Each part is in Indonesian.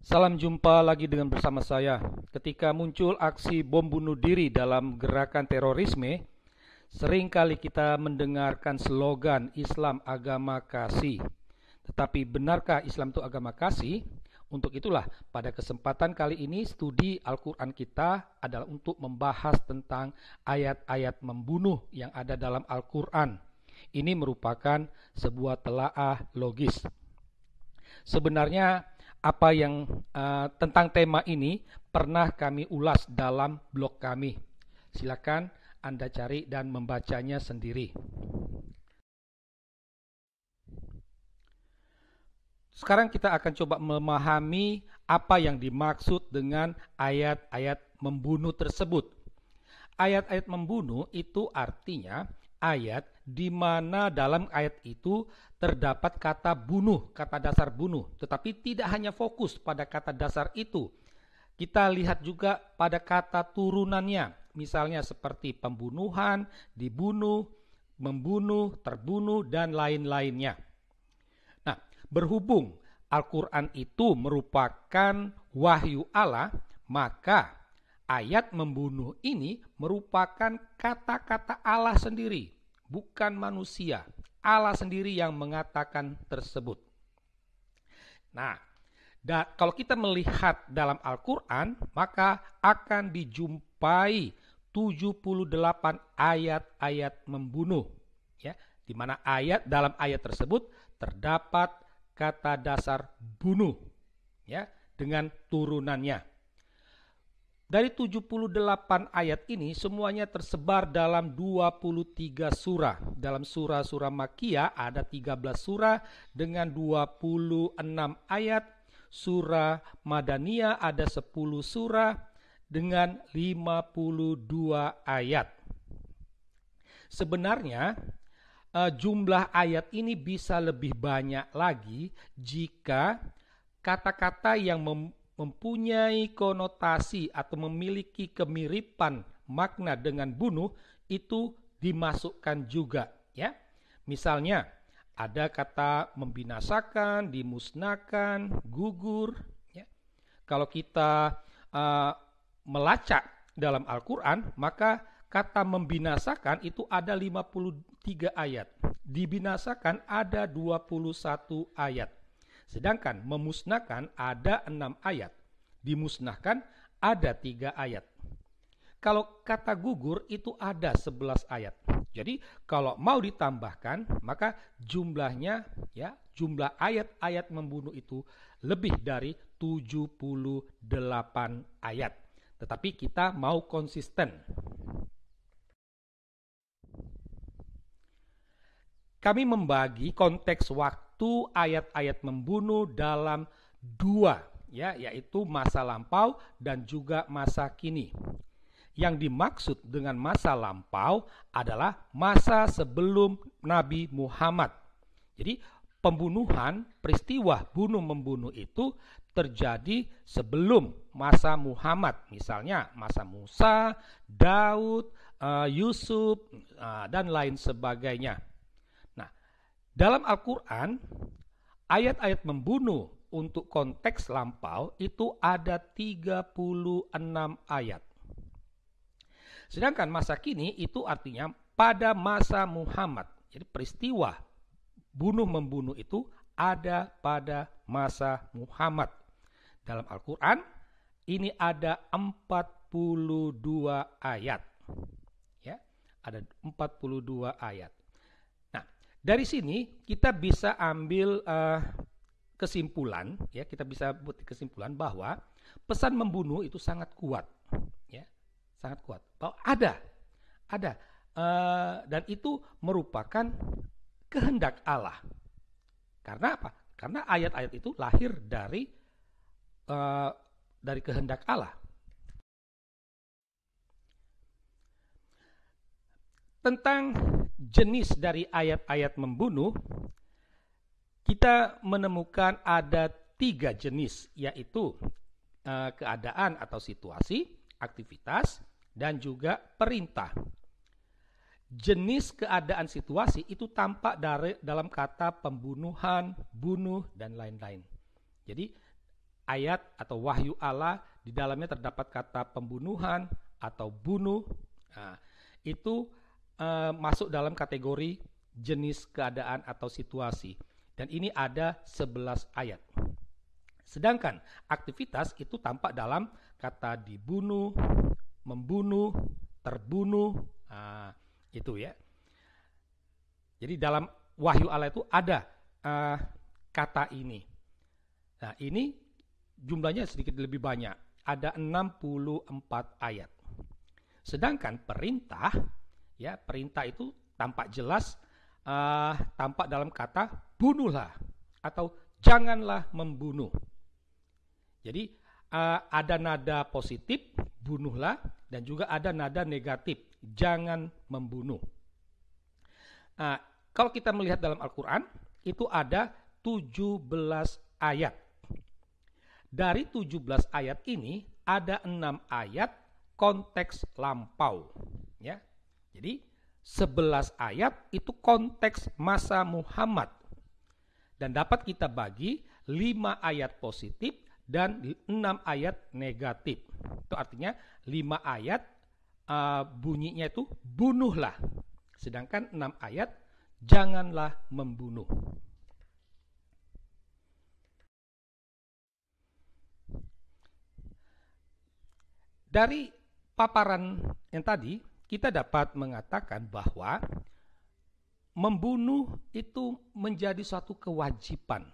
Salam jumpa lagi dengan bersama saya. Ketika muncul aksi bom bunuh diri dalam gerakan terorisme, seringkali kita mendengarkan slogan Islam agama kasih. Tetapi benarkah Islam itu agama kasih? Untuk itulah pada kesempatan kali ini studi Al-Quran kita adalah untuk membahas tentang ayat-ayat membunuh yang ada dalam Al-Quran. Ini merupakan sebuah telaah logis. Sebenarnya apa yang tentang tema ini pernah kami ulas dalam blog kami. Silakan Anda cari dan membacanya sendiri. Sekarang kita akan coba memahami apa yang dimaksud dengan ayat-ayat membunuh tersebut. Ayat-ayat membunuh itu artinya ayat di mana dalam ayat itu terdapat kata bunuh, kata dasar bunuh. Tetapi tidak hanya fokus pada kata dasar itu. Kita lihat juga pada kata turunannya. Misalnya seperti pembunuhan, dibunuh, membunuh, terbunuh, dan lain-lainnya. Nah, berhubung Al-Quran itu merupakan wahyu Allah, maka ayat membunuh ini merupakan kata-kata Allah sendiri, bukan manusia. Allah sendiri yang mengatakan tersebut. Nah, kalau kita melihat dalam Al-Quran, maka akan dijumpai 78 ayat-ayat membunuh, ya, di mana dalam ayat tersebut terdapat kata dasar bunuh, ya, dengan turunannya. Dari 78 ayat ini semuanya tersebar dalam 23 surah. Dalam surah-surah Makkiyah ada 13 surah dengan 26 ayat. Surah Madaniyah ada 10 surah dengan 52 ayat. Sebenarnya jumlah ayat ini bisa lebih banyak lagi jika kata-kata yang mempunyai konotasi atau memiliki kemiripan makna dengan bunuh itu dimasukkan juga, ya. Misalnya ada kata membinasakan, dimusnahkan, gugur, ya. Kalau kita melacak dalam Al-Quran, maka kata membinasakan itu ada 53 ayat, dibinasakan ada 21 ayat. Sedangkan memusnahkan ada 6 ayat, dimusnahkan ada 3 ayat. Kalau kata gugur itu ada 11 ayat. Jadi kalau mau ditambahkan, maka jumlahnya, ya, jumlah ayat-ayat membunuh itu lebih dari 78 ayat. Tetapi kita mau konsisten. Kami membagi konteks waktu ayat-ayat membunuh dalam dua, ya, yaitu masa lampau dan juga masa kini. Yang dimaksud dengan masa lampau adalah masa sebelum Nabi Muhammad. Jadi pembunuhan, peristiwa bunuh-membunuh itu terjadi sebelum masa Muhammad. Misalnya masa Musa, Daud, Yusuf, dan lain sebagainya. Dalam Al-Quran, ayat-ayat membunuh untuk konteks lampau itu ada 36 ayat. Sedangkan masa kini itu artinya pada masa Muhammad. Jadi peristiwa bunuh-membunuh itu ada pada masa Muhammad. Dalam Al-Quran, ini ada 42 ayat. Ya, ada 42 ayat. Dari sini kita bisa ambil kesimpulan, ya, kita bisa buat kesimpulan bahwa pesan membunuh itu sangat kuat, ya, sangat kuat. Bahwa ada, dan itu merupakan kehendak Allah. Karena apa? Karena ayat-ayat itu lahir dari kehendak Allah. Tentang jenis dari ayat-ayat membunuh, kita menemukan ada 3 jenis, yaitu keadaan atau situasi, aktivitas, dan juga perintah. Jenis keadaan situasi itu tampak dalam kata pembunuhan, bunuh, dan lain-lain. Jadi ayat atau wahyu Allah di dalamnya terdapat kata pembunuhan atau bunuh, nah, itu masuk dalam kategori jenis keadaan atau situasi. Dan ini ada 11 ayat. Sedangkan aktivitas itu tampak dalam kata dibunuh, membunuh, terbunuh, nah, itu ya. Jadi dalam wahyu Allah itu ada kata ini. Nah, ini jumlahnya sedikit lebih banyak. Ada 64 ayat. Sedangkan perintah, ya, perintah itu tampak jelas, tampak dalam kata bunuhlah atau janganlah membunuh. Jadi ada nada positif, bunuhlah, dan juga ada nada negatif, jangan membunuh. Kalau kita melihat dalam Al-Quran, itu ada 17 ayat. Dari 17 ayat ini, ada 6 ayat konteks lampau. Ya. Jadi, 11 ayat itu konteks masa Muhammad. Dan dapat kita bagi 5 ayat positif dan 6 ayat negatif. Itu artinya 5 ayat bunyinya itu bunuhlah. Sedangkan 6 ayat janganlah membunuh. Dari paparan yang tadi, kita dapat mengatakan bahwa membunuh itu menjadi suatu kewajiban.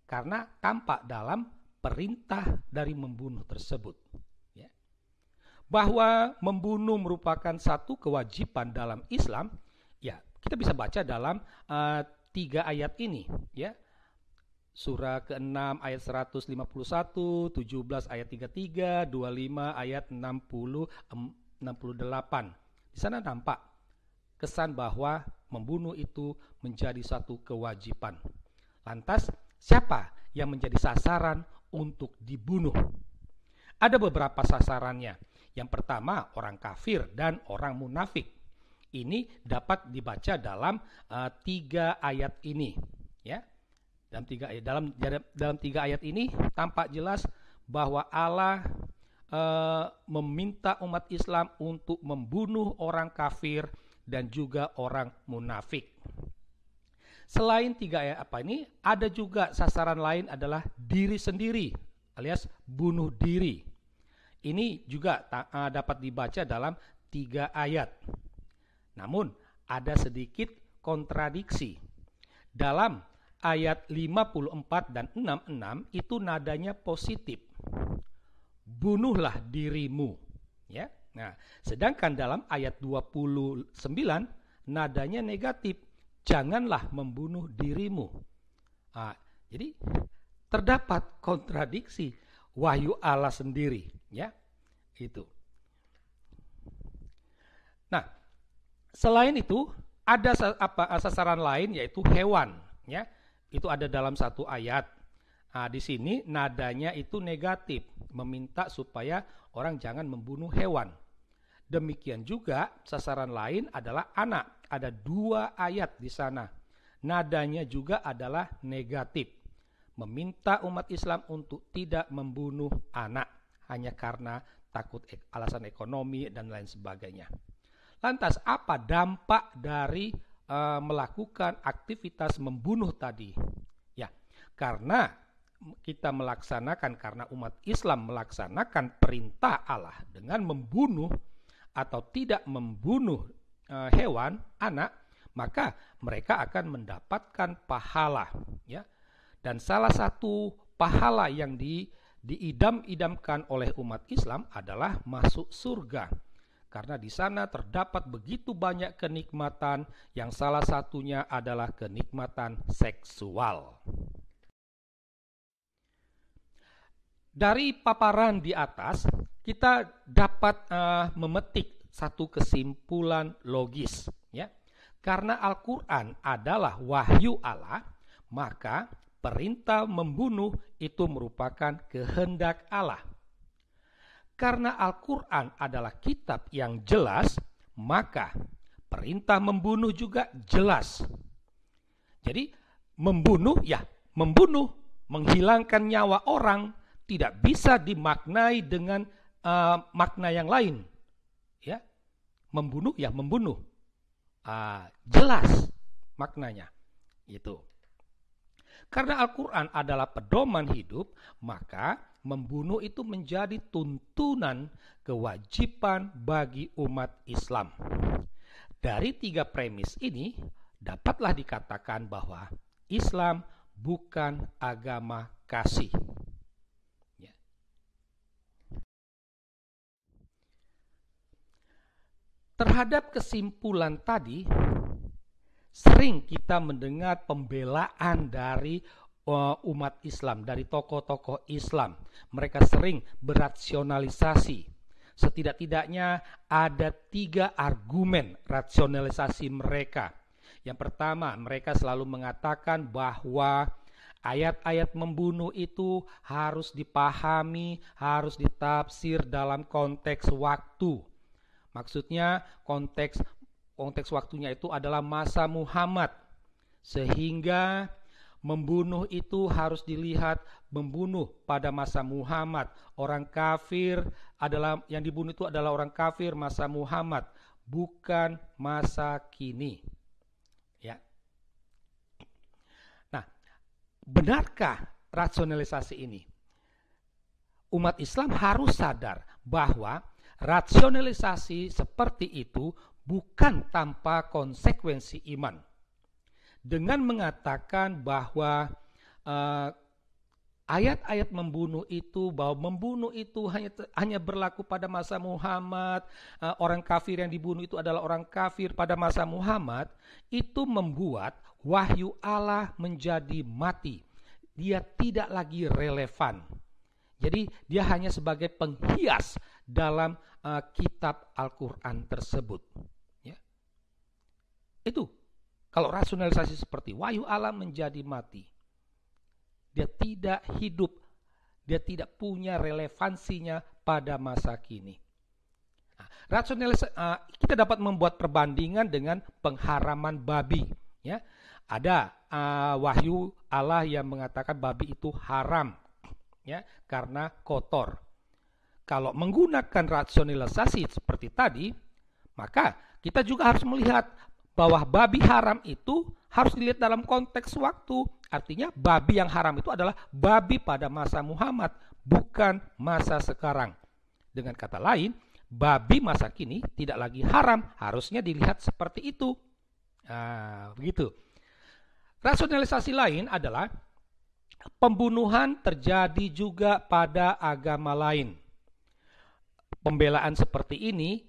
Karena tampak dalam perintah dari membunuh tersebut. Ya. Bahwa membunuh merupakan satu kewajiban dalam Islam, ya kita bisa baca dalam 3 ayat ini. Ya. Surah ke-6 ayat 151, 17 ayat 33, 25 ayat 68. Di sana nampak kesan bahwa membunuh itu menjadi satu kewajiban. Lantas, siapa yang menjadi sasaran untuk dibunuh? Ada beberapa sasarannya. Yang pertama, orang kafir dan orang munafik. Ini dapat dibaca dalam 3 ayat ini. Ya. Dalam 3 ayat ini tampak jelas bahwa Allah meminta umat Islam untuk membunuh orang kafir dan juga orang munafik. Selain 3 ayat ini, ada juga sasaran lain adalah diri sendiri alias bunuh diri. Ini juga dapat dibaca dalam 3 ayat. Namun ada sedikit kontradiksi. Dalam ayat 54 dan 66 itu nadanya positif. Bunuhlah dirimu. Ya. Nah, sedangkan dalam ayat 29 nadanya negatif. Janganlah membunuh dirimu. Jadi terdapat kontradiksi wahyu Allah sendiri. Ya, itu. Nah, selain itu ada sasaran lain yaitu hewan. Ya. Itu ada dalam 1 ayat. Di sini nadanya itu negatif, meminta supaya orang jangan membunuh hewan. Demikian juga sasaran lain adalah anak. Ada 2 ayat di sana. Nadanya juga adalah negatif, meminta umat Islam untuk tidak membunuh anak hanya karena takut alasan ekonomi dan lain sebagainya. Lantas apa dampak dari melakukan aktivitas membunuh tadi? Ya, karena kita karena umat Islam melaksanakan perintah Allah dengan membunuh atau tidak membunuh hewan, anak, maka mereka akan mendapatkan pahala. Ya. Dan salah satu pahala yang diidam-idamkan oleh umat Islam adalah masuk surga. Karena di sana terdapat begitu banyak kenikmatan yang salah satunya adalah kenikmatan seksual. Dari paparan di atas, kita dapat memetik satu kesimpulan logis. Ya. Karena Al-Quran adalah wahyu Allah, maka perintah membunuh itu merupakan kehendak Allah. Karena Al-Quran adalah kitab yang jelas, maka perintah membunuh juga jelas. Jadi membunuh, membunuh. Perintah membunuh juga jelas. Jadi membunuh, membunuh. Perintah membunuh juga jelas. Jadi membunuh, membunuh. Perintah membunuh juga jelas. Jadi membunuh, membunuh. Perintah membunuh juga jelas. Jadi membunuh, membunuh. Perintah membunuh juga jelas. Jadi membunuh, membunuh. Perintah membunuh juga jelas. Jadi membunuh, membunuh. menghilangkan nyawa orang tidak bisa dimaknai dengan makna yang lain. Ya, membunuh ya membunuh. Jelas maknanya. Itu. Karena Al-Quran adalah pedoman hidup, maka membunuh itu menjadi tuntunan kewajiban bagi umat Islam. Dari 3 premis ini, dapatlah dikatakan bahwa Islam bukan agama kasih. Ya. Terhadap kesimpulan tadi, sering kita mendengar pembelaan dari umat Islam, dari tokoh-tokoh Islam. Mereka sering berasionalisasi. Setidak-tidaknya ada 3 argumen rasionalisasi mereka. Yang pertama, mereka selalu mengatakan bahwa ayat-ayat membunuh itu harus dipahami, harus ditafsir dalam konteks waktu. Maksudnya konteks waktunya itu adalah masa Muhammad, sehingga membunuh itu harus dilihat membunuh pada masa Muhammad. Orang kafir adalah yang dibunuh itu adalah orang kafir masa Muhammad, bukan masa kini. Ya. Nah, benarkah rasionalisasi ini? Umat Islam harus sadar bahwa rasionalisasi seperti itu bukan tanpa konsekuensi iman. Dengan mengatakan bahwa ayat-ayat membunuh itu, bahwa membunuh itu hanya berlaku pada masa Muhammad, orang kafir yang dibunuh itu adalah orang kafir pada masa Muhammad, itu membuat wahyu Allah menjadi mati. Dia tidak lagi relevan. Jadi dia hanya sebagai penghias dalam kitab Al-Quran tersebut. Itu kalau rasionalisasi seperti wahyu Allah menjadi mati, dia tidak hidup, dia tidak punya relevansinya pada masa kini. Kita dapat membuat perbandingan dengan pengharaman babi. Ya, ada wahyu Allah yang mengatakan babi itu haram, ya, karena kotor. Kalau menggunakan rasionalisasi seperti tadi, maka kita juga harus melihat bahwa babi haram itu harus dilihat dalam konteks waktu. Artinya babi yang haram itu adalah babi pada masa Muhammad, bukan masa sekarang. Dengan kata lain, babi masa kini tidak lagi haram, harusnya dilihat seperti itu. Begitu. Rasionalisasi lain adalah pembunuhan terjadi juga pada agama lain. Pembelaan seperti ini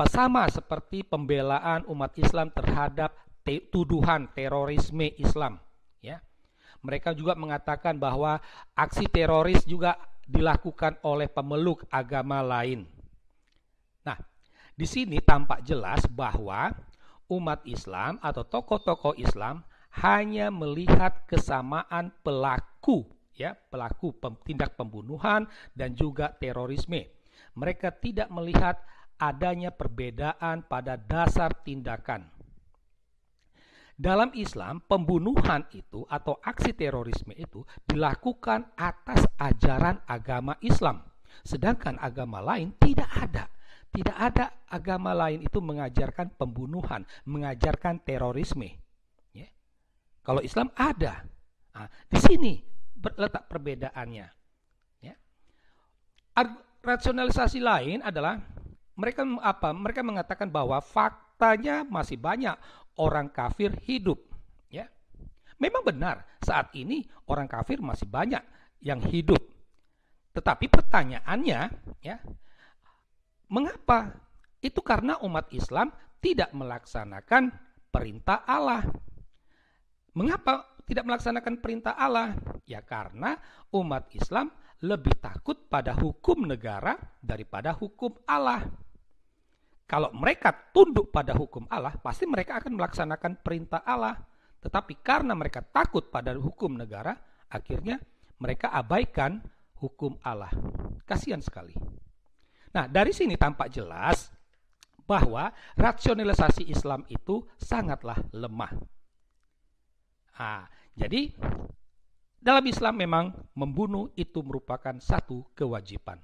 sama seperti pembelaan umat Islam terhadap tuduhan terorisme Islam. Ya, mereka juga mengatakan bahwa aksi teroris juga dilakukan oleh pemeluk agama lain. Nah, di sini tampak jelas bahwa umat Islam atau tokoh-tokoh Islam hanya melihat kesamaan pelaku tindak pembunuhan dan juga terorisme. Mereka tidak melihat adanya perbedaan pada dasar tindakan. Dalam Islam, pembunuhan itu atau aksi terorisme itu dilakukan atas ajaran agama Islam. Sedangkan agama lain tidak ada. Tidak ada agama lain itu mengajarkan pembunuhan, mengajarkan terorisme. Ya. Kalau Islam ada. Di sini letak perbedaannya. Ya. Rasionalisasi lain adalah mereka mengatakan bahwa faktanya masih banyak orang kafir hidup. Ya, memang benar saat ini orang kafir masih banyak yang hidup. Tetapi pertanyaannya, ya, mengapa? Itu karena umat Islam tidak melaksanakan perintah Allah. Mengapa tidak melaksanakan perintah Allah? Ya karena umat Islam lebih takut pada hukum negara daripada hukum Allah. Kalau mereka tunduk pada hukum Allah, pasti mereka akan melaksanakan perintah Allah. Tetapi karena mereka takut pada hukum negara, akhirnya mereka abaikan hukum Allah. Kasihan sekali. Nah, dari sini tampak jelas bahwa rasionalisasi Islam itu sangatlah lemah. Jadi Dalam Islam memang membunuh itu merupakan satu kewajiban.